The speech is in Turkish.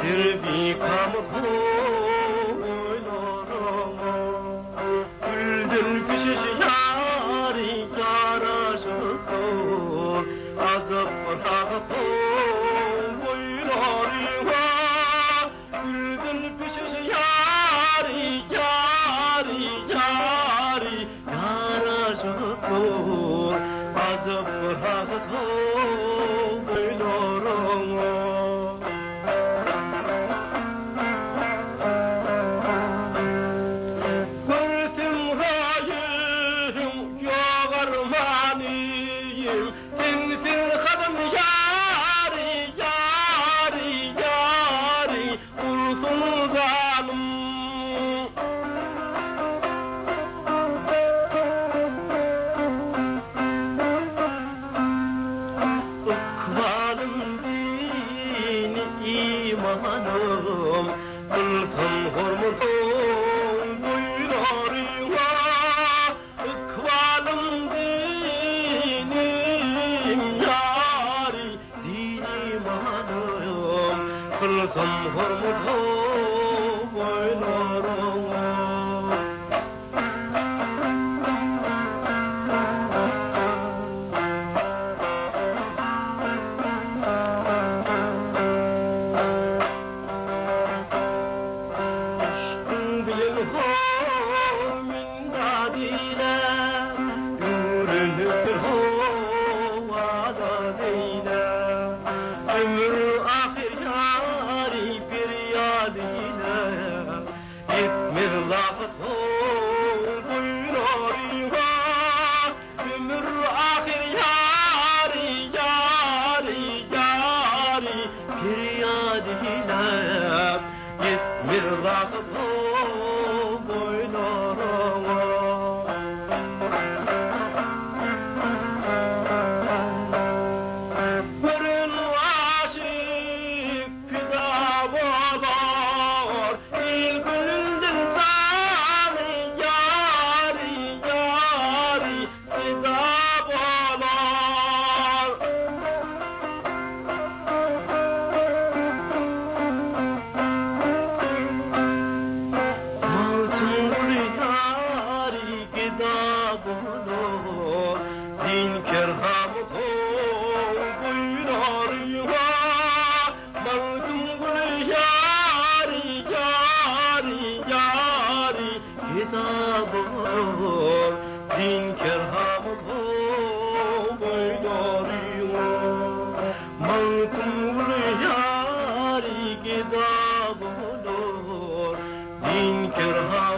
derbi kamut oynarama Güldür pişiş yari yaraşıktır Azap rahat oynarıma Güldür pişiş yari yaraşıktır Azap rahat oynarama İmanım kılsın hurmutum buyurarıma ikbalım dinim yari din imanım kılsın hurmutum buyurarıma Ömür ahir yari bir yadine Yetmir lafet buyurarıma Ömür ahir yari bir yadine Yetmir lafet buyurarıma Din kerhamı buyurarıma Mağdum gülü yari kitabı Din kerhamı buyurarıma Mağdum gülü yari kitabı Din kerhamı